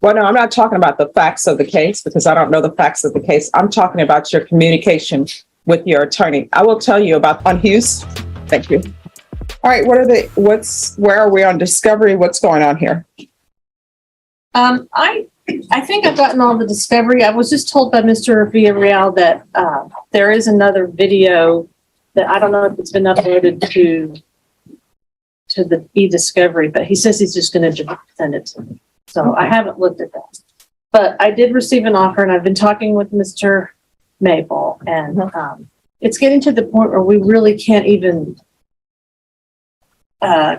Well, no, I'm not talking about the facts of the case because I don't know the facts of the case. I'm talking about your communication with your attorney. I will tell you about on Hughes. Thank you. All right, where are we on discovery? What's going on here? I think I've gotten all the discovery. I was just told by Mr. Villarreal that there is another video that I don't know if it's been uploaded to the e-discovery, but he says he's just going to send it to me. So I haven't looked at that. But I did receive an offer, and I've been talking with Mr. Maple, and it's getting to the point where we really can't even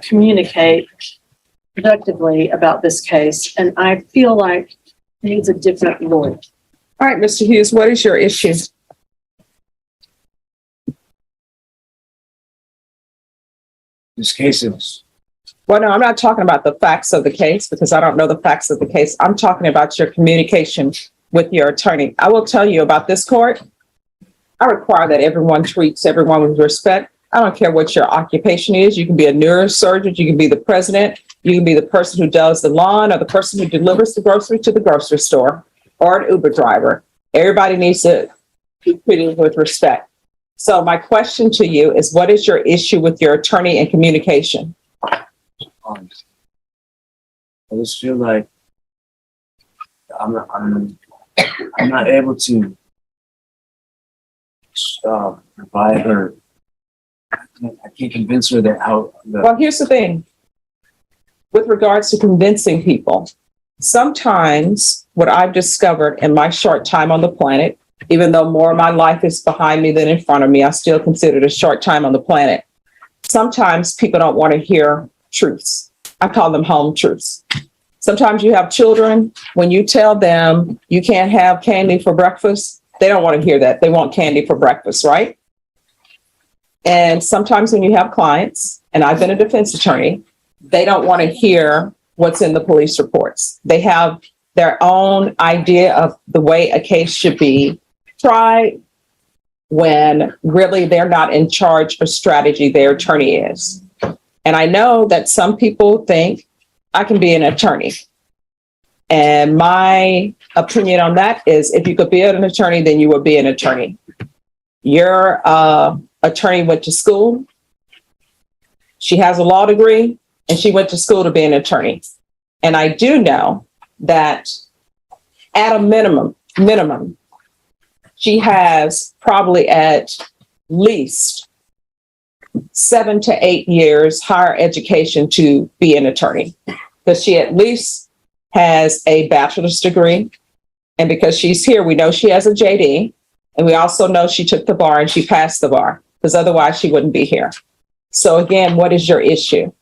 communicate productively about this case, and I feel like it needs a different lawyer. All right, Mr. Hughes, what is your issue? This case is, Well, no, I'm not talking about the facts of the case because I don't know the facts of the case. I'm talking about your communication with your attorney. I will tell you about this court. I require that everyone treats everyone with respect. I don't care what your occupation is. You can be a neurosurgeon, you can be the president, you can be the person who does the lawn or the person who delivers the grocery to the grocery store or an Uber driver. Everybody needs to be treated with respect. So my question to you is, what is your issue with your attorney and communication? I just feel like I'm not able to provide her. I can't convince her that Well, here's the thing. With regards to convincing people, sometimes what I've discovered in my short time on the planet, even though more of my life is behind me than in front of me, I still consider it a short time on the planet. Sometimes people don't want to hear truths. I call them home truths. Sometimes you have children, when you tell them you can't have candy for breakfast, they don't want to hear that. They want candy for breakfast, right? And sometimes when you have clients, and I've been a defense attorney, they don't want to hear what's in the police reports. They have their own idea of the way a case should be tried when really they're not in charge of strategy, their attorney is. And I know that some people think I can be an attorney. And my opinion on that is if you could be an attorney, then you would be an attorney. Your attorney went to school. She has a law degree and she went to school to be an attorney. And I do know that at a minimum, she has probably at least 7 to 8 years higher education to be an attorney, because she at least has a bachelor's degree. And because she's here, we know she has a JD, and we also know she took the bar and she passed the bar, because otherwise she wouldn't be here. So again, what is your issue?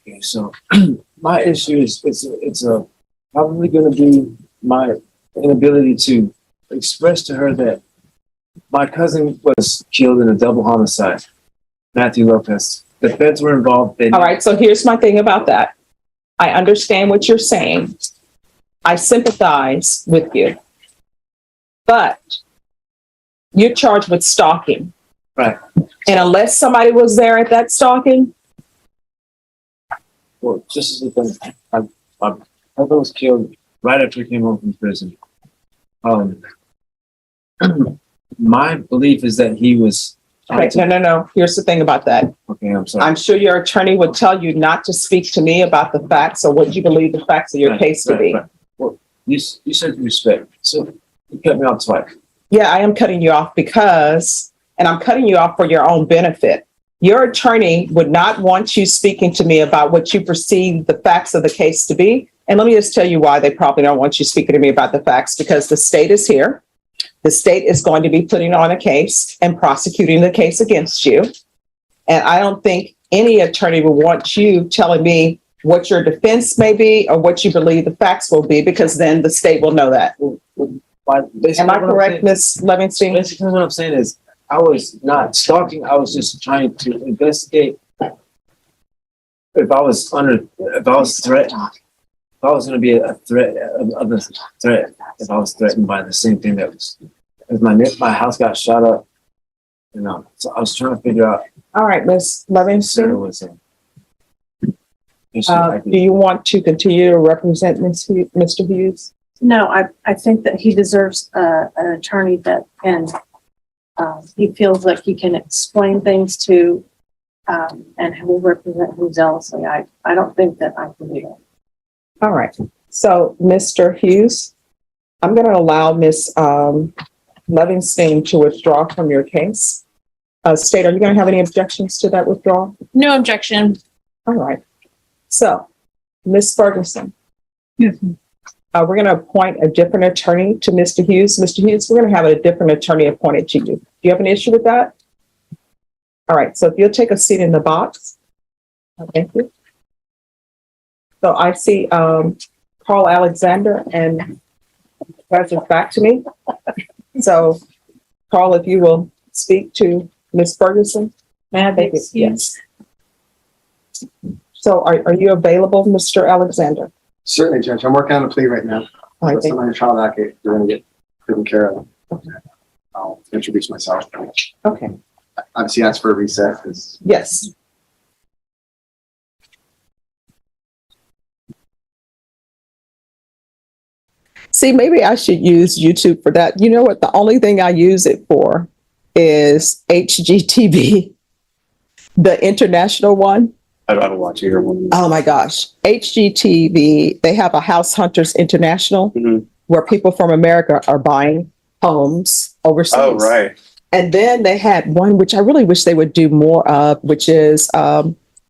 Okay, so my issue is it's probably going to be my inability to express to her that my cousin was killed in a double homicide. Matthew Lopez. The feds were involved. All right, so here's my thing about that. I understand what you're saying. I sympathize with you. But you're charged with stalking. Right. And unless somebody was there at that stalking. Well, just as a thing, my cousin was killed right after he came home from prison. My belief is that he was. Okay, no. Here's the thing about that. Okay, I'm sorry. I'm sure your attorney would tell you not to speak to me about the facts or what you believe the facts of your case to be. Right. Well, you said respect. So you cut me off twice. Yeah, I am cutting you off because, and I'm cutting you off for your own benefit. Your attorney would not want you speaking to me about what you perceive the facts of the case to be. And let me just tell you why they probably don't want you speaking to me about the facts, because the state is here. The state is going to be putting on a case and prosecuting the case against you. And I don't think any attorney will want you telling me what your defense may be or what you believe the facts will be, because then the state will know that. Am I correct, Ms. Livingston? Basically, what I'm saying is I was not stalking. I was just trying to investigate if I was threatened. If I was going to be a threat of a threat, if I was threatened by the same thing that was, if my house got shot up, so I was trying to figure out. All right, Ms. Livingston. Was, Do you want to continue to represent Mr. Hughes? No, I think that he deserves an attorney that can, he feels like he can explain things to, and will represent him zealously. I don't think that I can do that. All right. So, Mr. Hughes, I'm going to allow Ms. Levinstein to withdraw from your case. State, are you going to have any objections to that withdrawal? No objection. All right. So, Ms. Ferguson. Yes. We're going to appoint a different attorney to Mr. Hughes. Mr. Hughes, we're going to have a different attorney appointed to you. Do you have an issue with that? All right. So if you'll take a seat in the box. Thank you. So I see Carl Alexander and President back to me. So Carl, if you will speak to Ms. Ferguson. Thank you. Yes. So are you available, Mr. Alexander? Certainly, Judge. I'm working on a plea right now. All right, So I'm on a trial docket. We're going to get taken care of. I'll introduce myself. okay. Obviously, ask for a reset. 'Cause Yes. See, maybe I should use YouTube for that. You know what? The only thing I use it for is HGTV, the international one. I don't watch either one. Oh my gosh. HGTV, they have a House Hunters International where people from America are buying homes overseas. Oh, right. And then they had one, which I really wish they would do more of, which is